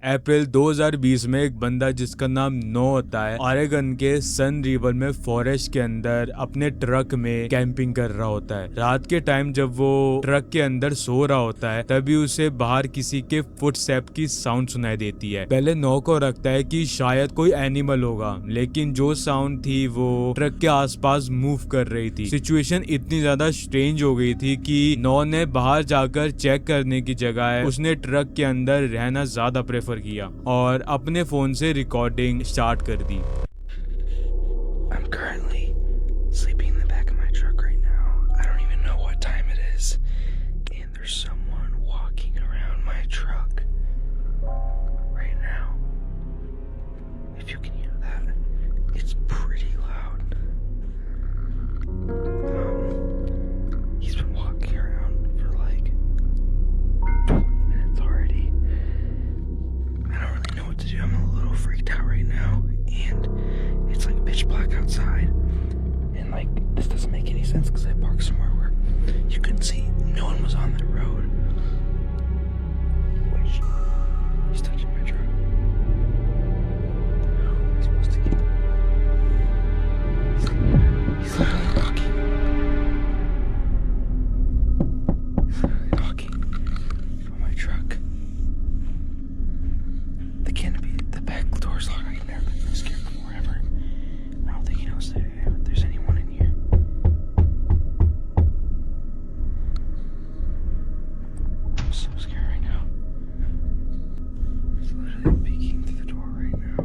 अप्रैल 2020 में एक बंदा जिसका नाम नो होता है ऑरेगन के सन रिवर में फॉरेस्ट के अंदर अपने ट्रक में कैंपिंग कर रहा होता है। रात के टाइम जब वो ट्रक के अंदर सो रहा होता है तभी उसे बाहर किसी के फुटस्टेप की साउंड सुनाई देती है। पहले नो को लगता है कि शायद कोई एनिमल होगा, लेकिन जो साउंड थी वो ट्रक के आसपास मूव कर रही थी। सिचुएशन इतनी ज्यादा स्ट्रेंज हो गई थी कि नो ने बाहर जाकर चेक करने की जगह उसने ट्रक के अंदर रहना ज्यादा प्रेफर किया और अपने फोन से रिकॉर्डिंग स्टार्ट कर दी। I'm currently sleeping in the back of my truck right now. I don't even know what time it is. And there's someone walking around my truck right now. If you can hear that, it's pretty loud. He's been walking around for like 20 minutes already. I don't really know what to do. I'm a little freaked out right now. And it's like pitch black outside. And like, this doesn't make any sense because I parked somewhere where you couldn't see. No one was on the road. Wait, he's touching my truck. How am I supposed to get? He's literally knocking. He's literally knocking on my truck. The canopy, the back door's locked right there. I'm scared from wherever. I don't think he knows that there's anyone in here. I'm so scared right now. He's literally peeking through the door right now.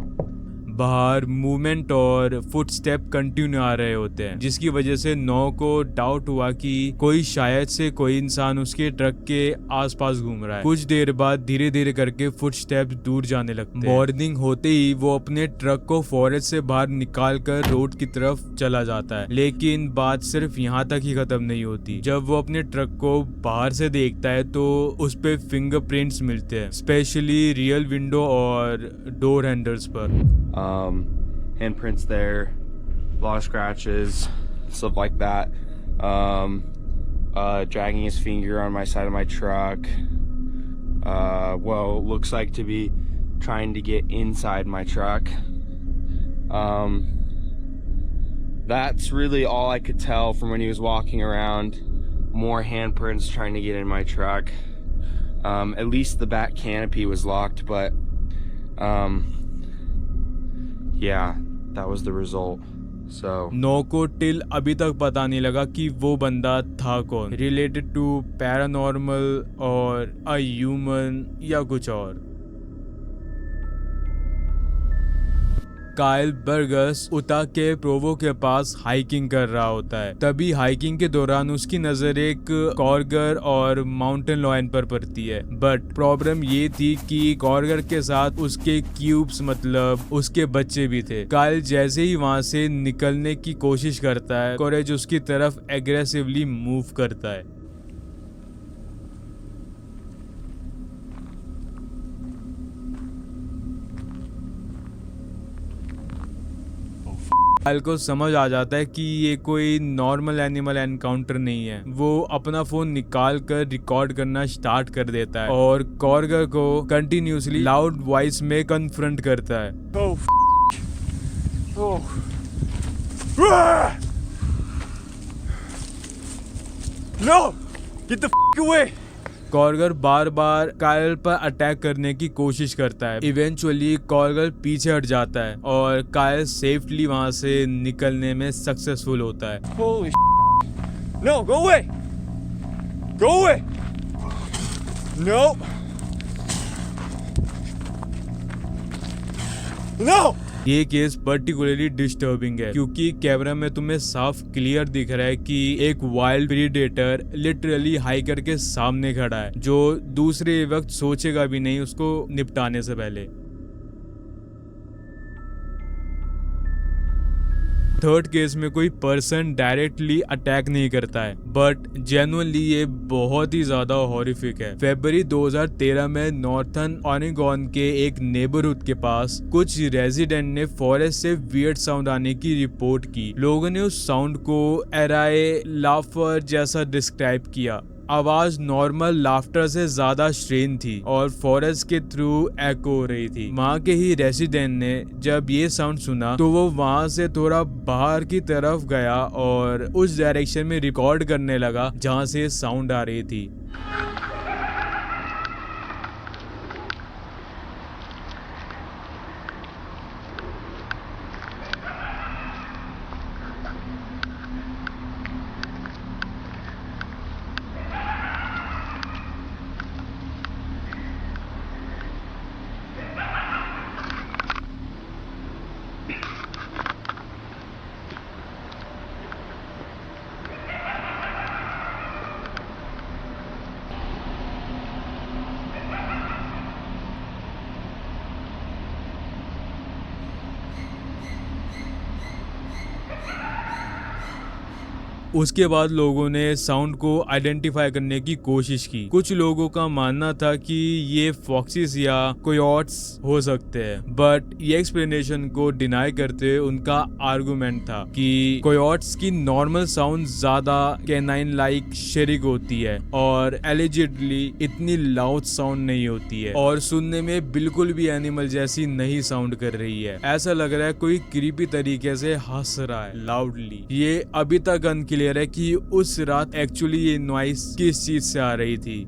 बाहर movement और footstep continue आ रहे होते हैं, जिसकी वजह से no को doubt हुआ कि कोई शायद से कोई इंसान उसके ट्रक के आसपास घूम रहा है। कुछ देर बाद धीरे धीरे करके फुटस्टेप दूर जाने लगते हैं। मॉर्निंग होते ही वो अपने ट्रक को फॉरेस्ट से बाहर निकाल कर रोड की तरफ चला जाता है, लेकिन बात सिर्फ यहाँ तक ही खत्म नहीं होती। जब वो अपने ट्रक को बाहर से देखता है तो उस पे फिंगरप्रिंट्स मिलते हैं, स्पेशली रियल विंडो और डोर हैंडल्स पर। Handprints there, a lot of scratches, stuff like that. Dragging his finger on my side of my truck. Looks like to be trying to get inside my truck. That's really all I could tell from when he was walking around. More handprints trying to get in my truck. At least the back canopy was locked, but yeah, that was the result. So नो को till अभी तक पता नहीं लगा कि वो बंदा था कौन, रिलेटेड टू पैरानॉर्मल और अ ह्यूमन या कुछ और। काइल बर्गस उता के प्रोवो के पास हाइकिंग कर रहा होता है। तभी हाइकिंग के दौरान उसकी नजर एक कॉर्गर और माउंटेन लॉयन पर पड़ती है, बट प्रॉब्लम ये थी कि कॉर्गर के साथ उसके क्यूब्स मतलब उसके बच्चे भी थे। काइल जैसे ही वहां से निकलने की कोशिश करता है, कॉरेज उसकी तरफ एग्रेसिवली मूव करता है। काइल को समझ आ जाता है कि ये कोई नॉर्मल एनिमल एनकाउंटर नहीं है। वो अपना फोन निकाल कर रिकॉर्ड करना स्टार्ट कर देता है और कॉर्गर को कंटिन्यूसली लाउड वॉइस में कन्फ्रंट करता है। No! Get the away! Korgar बार बार काइल पर अटैक करने की कोशिश करता है। इवेंचुअली कॉर्गर पीछे हट जाता है और काइल सेफली वहां से निकलने में सक्सेसफुल होता है। Holy No, go away! Go away! No! No! ये केस पर्टिकुलरली डिस्टर्बिंग है क्योंकि कैमरा में तुम्हें साफ क्लियर दिख रहा है कि एक वाइल्ड प्रीडेटर लिटरली हाइकर के सामने खड़ा है, जो दूसरे वक्त सोचेगा भी नहीं उसको निपटाने से पहले। थर्ड केस में कोई पर्सन डायरेक्टली अटैक नहीं करता है, बट जेन्युइनली ये बहुत ही ज्यादा हॉरिफिक है। फरवरी 2013 में नॉर्थर्न ओरेगन के एक नेबरहुड के पास कुछ रेजिडेंट ने फॉरेस्ट से वियर्ड साउंड आने की रिपोर्ट की। लोगों ने उस साउंड को एराए लाफर जैसा डिस्क्राइब किया। आवाज नॉर्मल लाफ्टर से ज्यादा स्ट्रेन थी और फॉरेस्ट के थ्रू एको हो रही थी। वहाँ के ही रेसिडेंट ने जब ये साउंड सुना तो वो वहाँ से थोड़ा बाहर की तरफ गया और उस डायरेक्शन में रिकॉर्ड करने लगा जहाँ से साउंड आ रही थी। उसके बाद लोगों ने साउंड को आइडेंटिफाई करने की कोशिश की। कुछ लोगों का मानना था कि ये फॉक्सिस या कोयोट्स हो सकते हैं, बट ये एक्सप्लेनेशन को डिनाई करते हुए उनका आर्गुमेंट था कि कोयोट्स की नॉर्मल साउंड ज्यादा कैनाइन लाइक शेरिक होती है और एलिजिडली इतनी लाउड साउंड नहीं होती है और सुनने में बिल्कुल भी एनिमल जैसी नहीं साउंड कर रही है। ऐसा लग रहा है कोई क्रीपी तरीके से हंस रहा है लाउडली। ये अभी तक अनक्लियर है कि उस रात एक्चुअली ये नॉइस किस चीज से आ रही थी।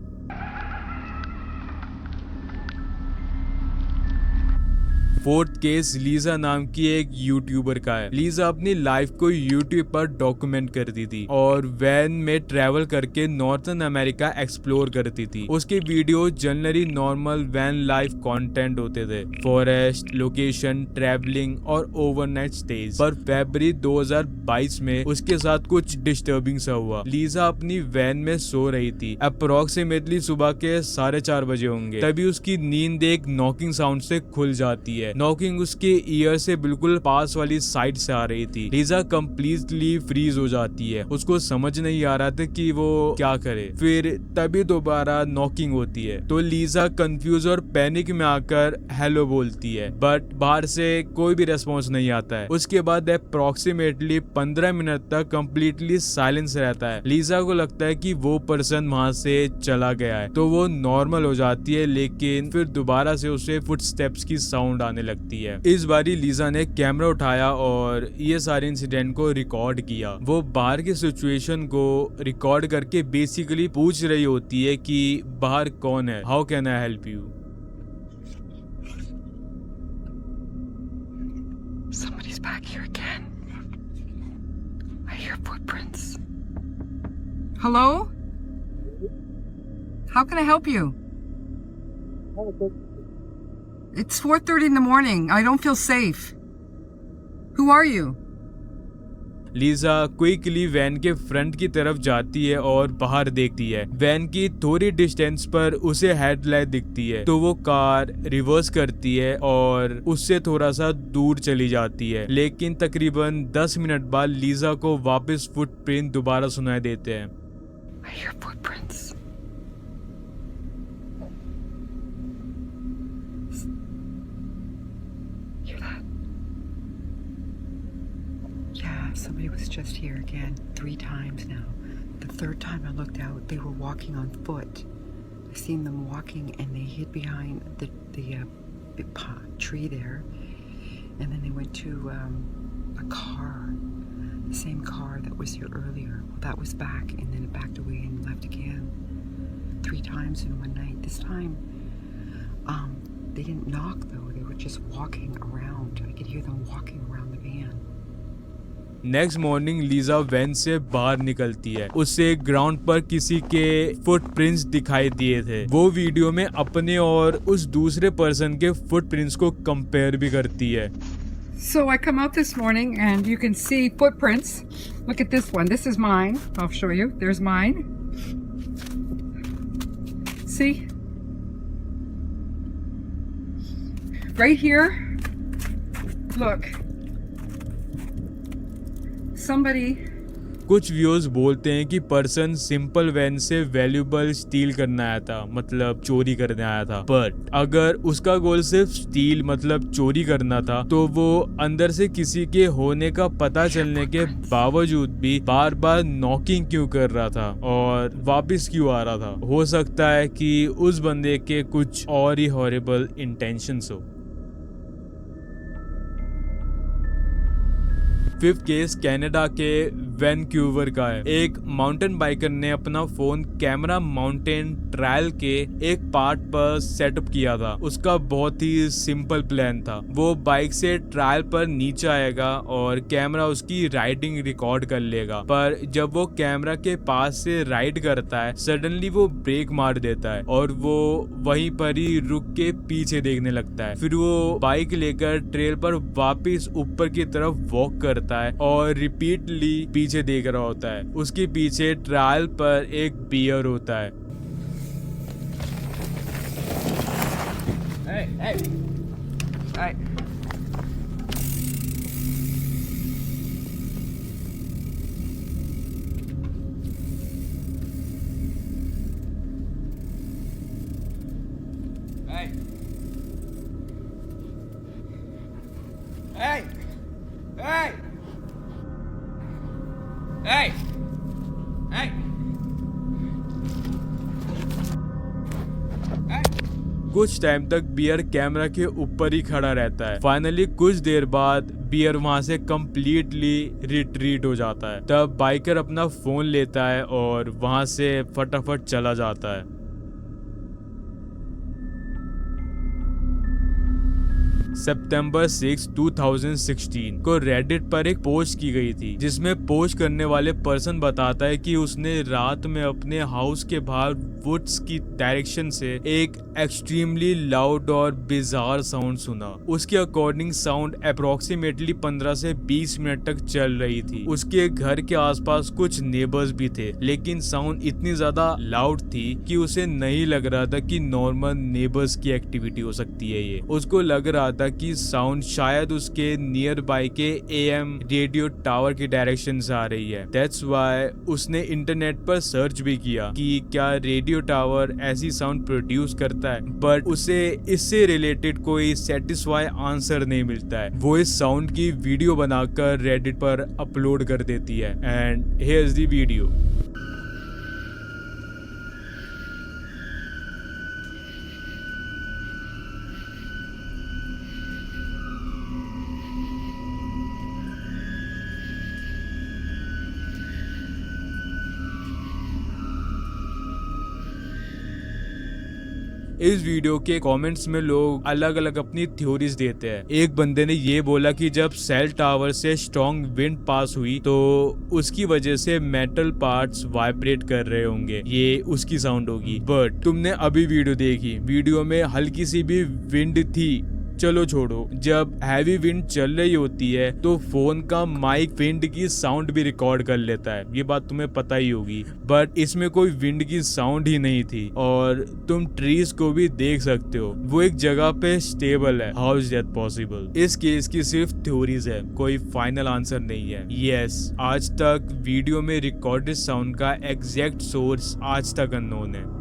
फोर्थ केस लीजा नाम की एक यूट्यूबर का है। लीजा अपनी लाइफ को यूट्यूब पर डॉक्यूमेंट करती थी और वैन में ट्रैवल करके नॉर्थन अमेरिका एक्सप्लोर करती थी। उसके video generally normal van life content होते थे, फॉरेस्ट, लोकेशन, ट्रैवलिंग और ओवरनाइट स्टेज। पर फरवरी 2022 में उसके साथ कुछ डिस्टर्बिंग सा हुआ। लीजा अपनी वैन में सो रही थी, अप्रोक्सीमेटली सुबह के 4:30 बजे होंगे। तभी उसकी नींद एक नॉकिंग साउंड से खुल जाती है। नॉकिंग उसके ईयर से बिल्कुल पास वाली साइड से आ रही थी। लीजा कंप्लीटली फ्रीज हो जाती है। उसको समझ नहीं आ रहा था कि वो क्या करे। फिर तभी दोबारा नॉकिंग होती है तो लीजा कंफ्यूज और पैनिक में आकर हेलो बोलती है, बट बाहर से कोई भी रेस्पॉन्स नहीं आता है। उसके बाद अप्रोक्सीमेटली 15 मिनट तक कंप्लीटली साइलेंस रहता है। लीजा को लगता है कि वो पर्सन वहां से चला गया है तो वो नॉर्मल हो जाती है, लेकिन फिर दोबारा से उसे फुटस्टेप्स की साउंड आने लगती है। इस बारी लीजा ने कैमरा उठाया और ये सारे इंसिडेंट को रिकॉर्ड किया। वो बाहर की सिचुएशन को रिकॉर्ड करके बेसिकली पूछ रही होती है कि बाहर कौन है, how can I help you. Somebody's back here again. I hear footprints. Hello? How can I help you? It's 4:30 in the morning. I don't feel safe. Who are you? Lisa quickly van के front की तरफ जाती है और बाहर देखती है। Van की थोड़ी डिस्टेंस पर उसे हेडलाइट दिखती है तो वो कार रिवर्स करती है और उससे थोड़ा सा दूर चली जाती है। लेकिन तकरीबन 10 मिनट बाद लीजा को वापस फुटप्रिंट दोबारा सुनाई देते हैं। I hear footprints. Hear that? Yeah, somebody was just here again 3 times now. The 3rd time I looked out, they were walking on foot. I seen them walking and they hid behind the big tree there, and then they went to a car, the same car that was here earlier. Well, that was back, and then it backed away and left again. 3 times in one night. This time, they didn't knock though. They were just walking around. I could hear them walking around the van. Next morning Lisa van से बाहर निकलती है। उसे ground पर किसी के footprints दिखाई दिए थे। वो वीडियो में अपने और उस दूसरे पर्सन के फुटप्रिंट्स को कंपेयर भी करती है। So I come out this morning and you can see footprints. Look at this one. This is mine. I'll show you. There's mine. See? Right here. Look. Somebody कुछ viewers बोलते हैं कि person simple van से valuable steel करने आया था, मतलब चोरी करने आया था। बट अगर उसका गोल सिर्फ स्टील मतलब चोरी करना था तो वो अंदर से किसी के होने का पता चलने के बावजूद भी बार बार नॉकिंग क्यों कर रहा था और वापस क्यों आ रहा था। हो सकता है कि उस बंदे के कुछ और ही हॉरिबल इंटेंशंस हो। फिफ्थ केस कनाडा के वैनक्यूवर का है। एक माउंटेन बाइकर ने अपना फोन कैमरा माउंटेन ट्रायल के एक पार्ट पर सेटअप किया था। उसका बहुत ही सिंपल प्लान था। वो बाइक से ट्रायल पर नीचे आएगा और कैमरा उसकी राइडिंग रिकॉर्ड कर लेगा, पर जब वो कैमरा के पास से राइड करता है सडनली वो ब्रेक मार देता है और वो वहीं पर ही रुक के पीछे देखने लगता है। फिर वो बाइक लेकर ट्रेल पर वापस ऊपर की तरफ वॉक करता है और रिपीटली पीछे देख रहा होता है। उसके पीछे ट्रायल पर एक बियर होता है। Hey. Hey. Hey. Hey. Hey. कुछ टाइम तक बियर कैमरा के ऊपर ही खड़ा रहता है। फाइनली कुछ देर बाद बियर वहां से कंप्लीटली रिट्रीट हो जाता है। तब बाइकर अपना फोन लेता है और वहां से फटाफट चला जाता है। सितंबर 6, 2016 को रेडिट पर एक पोस्ट की गई थी जिसमें पोस्ट करने वाले पर्सन बताता है कि उसने रात में अपने हाउस के बाहर वुड्स की डायरेक्शन से एक एक्सट्रीमली लाउड और बिजार साउंड सुना। उसके अकॉर्डिंग साउंड अप्रोक्सीमेटली 15 से 20 मिनट तक चल रही थी। उसके घर के आसपास कुछ नेबर्स भी थे, लेकिन साउंड इतनी ज्यादा लाउड थी कि उसे नहीं लग रहा था कि नॉर्मल नेबर्स की एक्टिविटी हो सकती है ये। उसको लग रहा था कि साउंड शायद उसके नियर बाय के AM रेडियो टावर की डायरेक्शन से आ रही है। दैट्स व्हाई उसने इंटरनेट पर सर्च भी किया कि क्या रेडियो टावर ऐसी साउंड प्रोड्यूस करता है, बट उसे इससे रिलेटेड कोई सेटिस्फाई आंसर नहीं मिलता है। वो इस साउंड की वीडियो बनाकर रेडिट पर अपलोड कर देती है and here is the video. इस वीडियो के कमेंट्स में लोग अलग अलग अपनी थ्योरीज देते हैं। एक बंदे ने ये बोला कि जब सेल टावर से स्ट्रॉन्ग विंड पास हुई तो उसकी वजह से मेटल पार्ट्स वाइब्रेट कर रहे होंगे, ये उसकी साउंड होगी। बट तुमने अभी वीडियो देखी, वीडियो में हल्की सी भी विंड थी। चलो छोड़ो, जब हैवी विंड चल रही होती है तो फोन का माइक विंड की साउंड भी रिकॉर्ड कर लेता है, ये बात तुम्हें पता ही होगी। बट इसमें कोई विंड की साउंड ही नहीं थी और तुम ट्रीज को भी देख सकते हो, वो एक जगह पे स्टेबल है। How is that possible? इस केस की सिर्फ थ्योरीज है, कोई फाइनल आंसर नहीं है। यस, आज तक वीडियो में रिकॉर्डेड साउंड का एग्जैक्ट सोर्स आज तक अननोन है।